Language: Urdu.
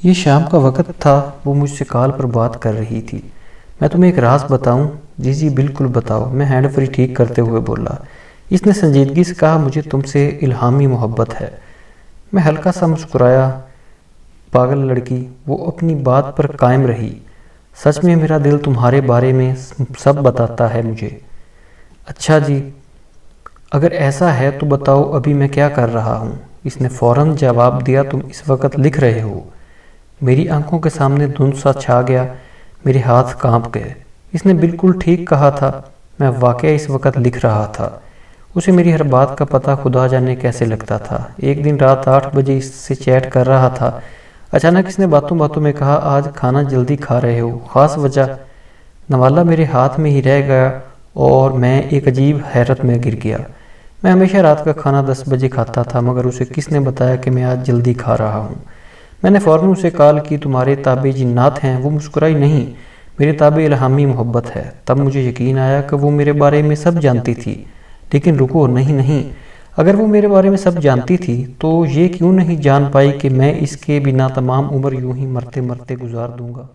یہ شام کا وقت تھا، وہ مجھ سے کال پر بات کر رہی تھی۔ میں تمہیں ایک راز بتاؤں؟ جی جی بالکل بتاؤ، میں ہینڈ فری ٹھیک کرتے ہوئے بولا۔ اس نے سنجیدگی سے کہا، مجھے تم سے الہامی محبت ہے۔ میں ہلکا سا مسکرایا۔ پاگل لڑکی، وہ اپنی بات پر قائم رہی۔ سچ میں میرا دل تمہارے بارے میں سب بتاتا ہے مجھے۔ اچھا جی، اگر ایسا ہے تو بتاؤ ابھی میں کیا کر رہا ہوں؟ اس نے فوراً جواب دیا، تم اس وقت لکھ رہے ہو۔ میری آنکھوں کے سامنے دھند سا چھا گیا، میرے ہاتھ کانپ گئے۔ اس نے بالکل ٹھیک کہا تھا، میں واقعی اس وقت لکھ رہا تھا۔ اسے میری ہر بات کا پتہ خدا جانے کیسے لگتا تھا۔ ایک دن رات 8 بجے اس سے چیٹ کر رہا تھا، اچانک اس نے باتوں باتوں میں کہا، آج کھانا جلدی کھا رہے ہو، خاص وجہ؟ نوالہ میرے ہاتھ میں ہی رہ گیا اور میں ایک عجیب حیرت میں گر گیا۔ میں ہمیشہ رات کا کھانا 10 بجے کھاتا تھا، مگر اسے کس نے بتایا کہ میں آج جلدی کھا رہا ہوں؟ میں نے فوراً اسے کال کی، تمہارے تابع جنات ہیں؟ وہ مسکرائی، نہیں، میرے تابع الہامی محبت ہے۔ تب مجھے یقین آیا کہ وہ میرے بارے میں سب جانتی تھی۔ لیکن رکو، نہیں، اگر وہ میرے بارے میں سب جانتی تھی تو یہ کیوں نہیں جان پائی کہ میں اس کے بنا تمام عمر یوں ہی مرتے مرتے گزار دوں گا؟